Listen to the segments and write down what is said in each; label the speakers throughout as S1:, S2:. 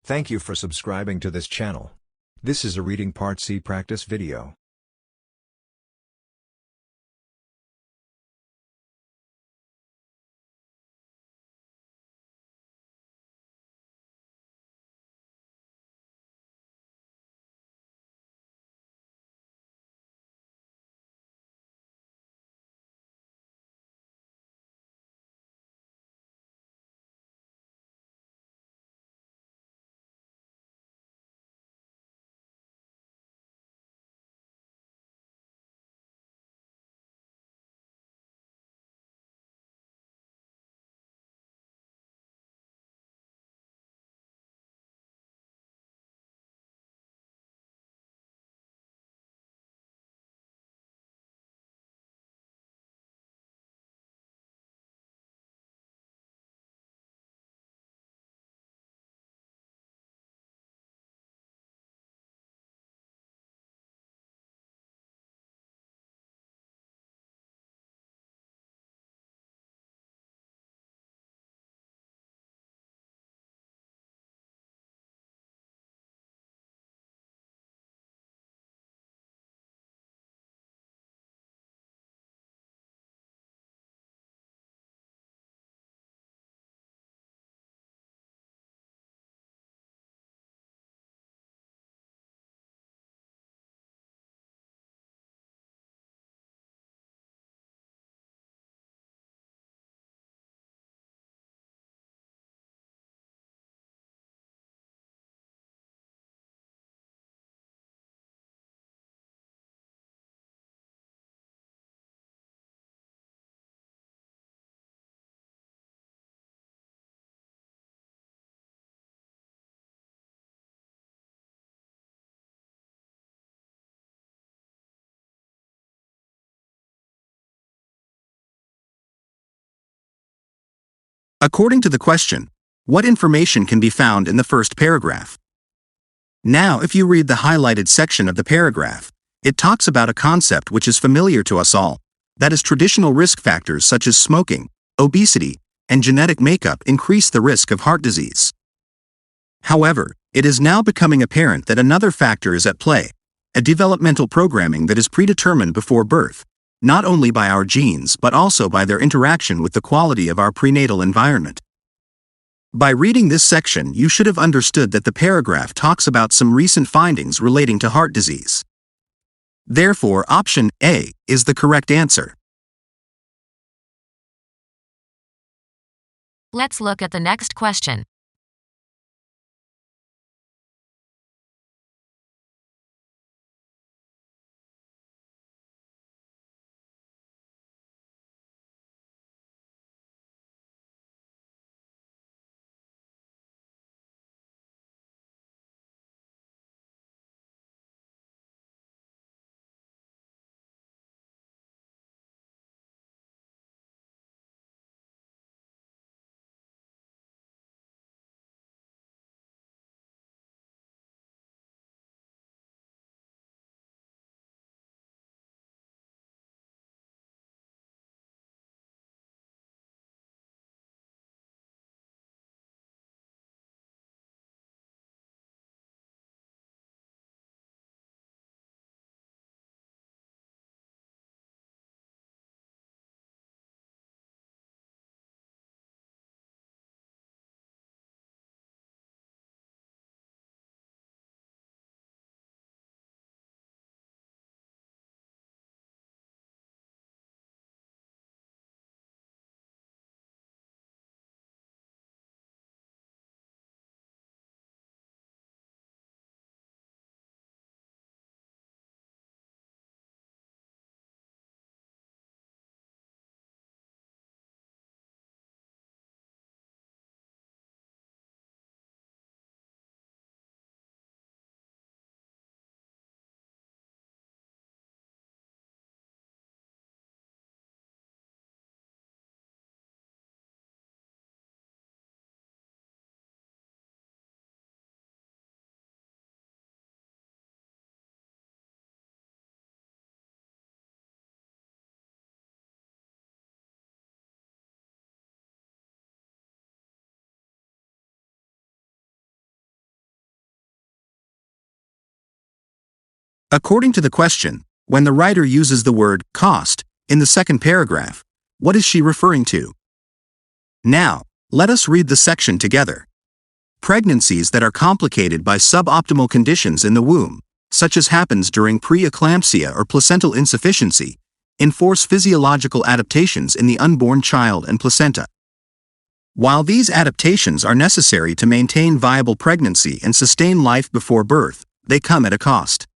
S1: Thank you for subscribing to this channel. This is a reading part C practice video.
S2: According to the question, what information can be found in the first paragraph? Now, if you read the highlighted section of the paragraph, it talks about a concept which is familiar to us all, that is, traditional risk factors such as smoking, obesity, and genetic makeup increase the risk of heart disease. However, it is now becoming apparent that another factor is at play, a developmental programming that is predetermined before birth, not only by our genes but also by their interaction with the quality of our prenatal environment. By reading this section, you should have understood that the paragraph talks about some recent findings relating to heart disease. Therefore, option A is the correct answer.
S3: Let's look at the next question.
S2: According to the question, when the writer uses the word cost in the second paragraph, what is she referring to? Now, let us read the section together. Pregnancies that are complicated by suboptimal conditions in the womb, such as happens during preeclampsia or placental insufficiency, enforce physiological adaptations in the unborn child and placenta. While these adaptations are necessary to maintain viable pregnancy and sustain life before birth, they come at a cost.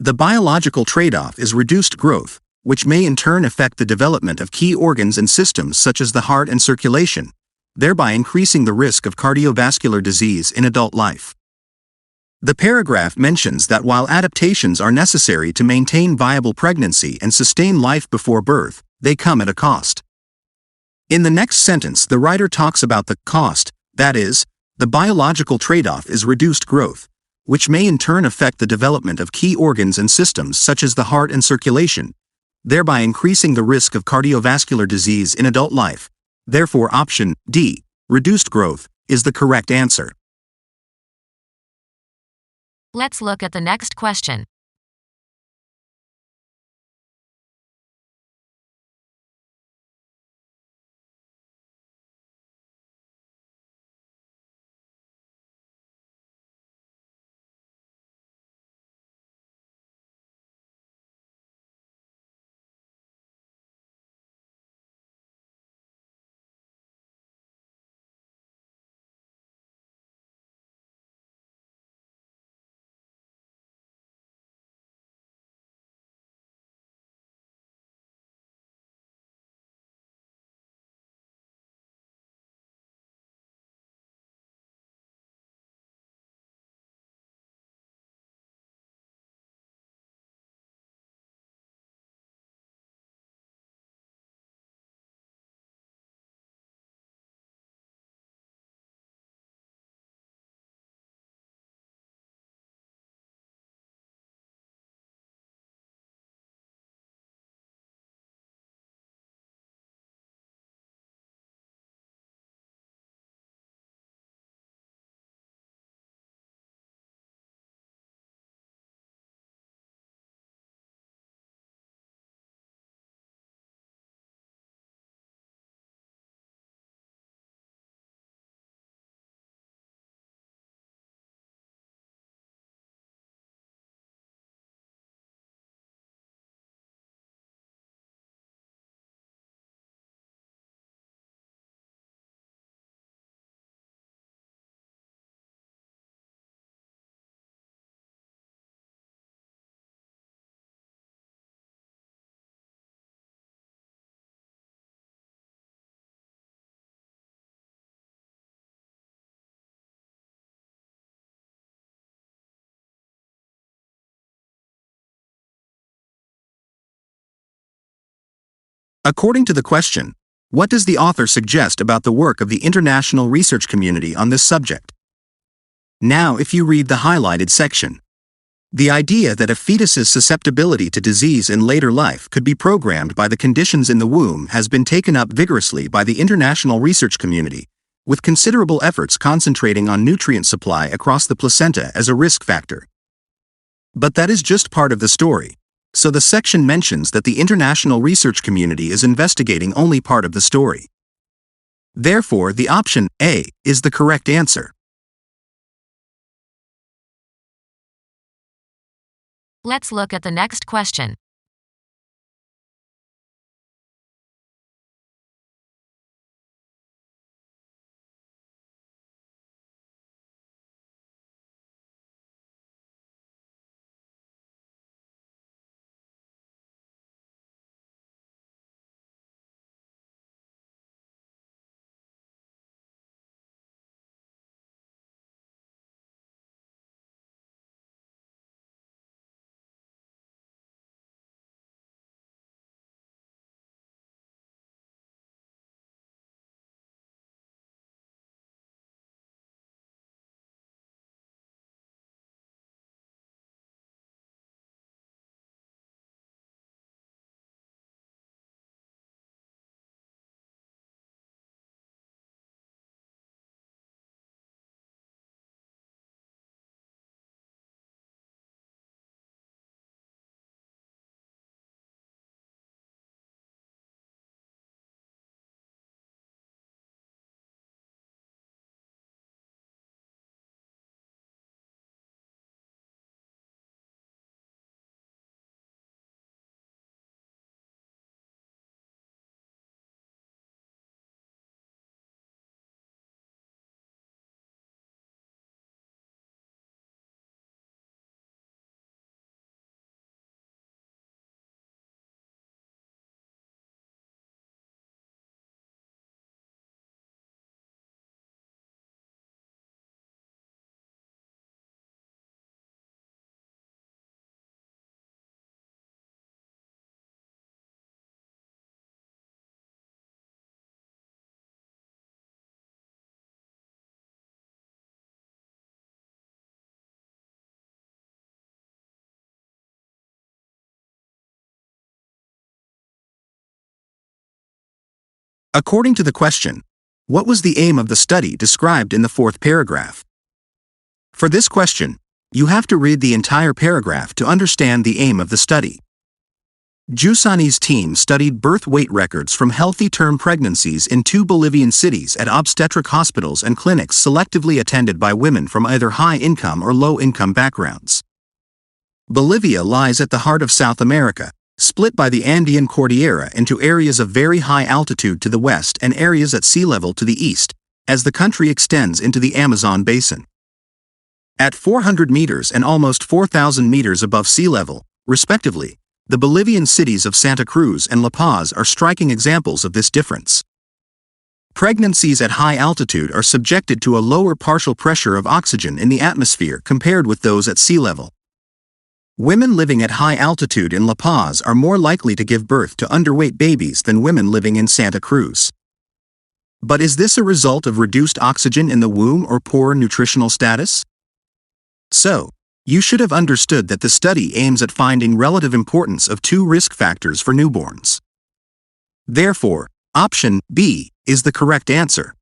S2: The biological trade-off is reduced growth, which may in turn affect the development of key organs and systems such as the heart and circulation, thereby increasing the risk of cardiovascular disease in adult life. The paragraph mentions that while adaptations are necessary to maintain viable pregnancy and sustain life before birth, they come at a cost. In the next sentence, the writer talks about the cost, that is, the biological trade-off is reduced growth, which may in turn affect the development of key organs and systems such as the heart and circulation, thereby increasing the risk of cardiovascular disease in adult life. Therefore, option D, reduced growth, is the correct answer.
S3: Let's look at the next question.
S2: According to the question, what does the author suggest about the work of the international research community on this subject? Now, if you read the highlighted section, the idea that a fetus's susceptibility to disease in later life could be programmed by the conditions in the womb has been taken up vigorously by the international research community, with considerable efforts concentrating on nutrient supply across the placenta as a risk factor. But that is just part of the story. So the section mentions that the international research community is investigating only part of the story. Therefore, the option A is the correct answer.
S3: Let's look at the next question.
S2: According to the question, what was the aim of the study described in the fourth paragraph? For this question, you have to read the entire paragraph to understand the aim of the study. Giussani's team studied birth weight records from healthy term pregnancies in 2 Bolivian cities at obstetric hospitals and clinics selectively attended by women from either high-income or low-income backgrounds. Bolivia lies at the heart of South America, split by the Andean Cordillera into areas of very high altitude to the west and areas at sea level to the east, as the country extends into the Amazon basin. At 400 meters and almost 4,000 meters above sea level, respectively, the Bolivian cities of Santa Cruz and La Paz are striking examples of this difference. Pregnancies at high altitude are subjected to a lower partial pressure of oxygen in the atmosphere compared with those at sea level. Women living at high altitude in La Paz are more likely to give birth to underweight babies than women living in Santa Cruz. But is this a result of reduced oxygen in the womb or poor nutritional status? So, you should have understood that the study aims at finding relative importance of 2 risk factors for newborns. Therefore, option B is the correct answer.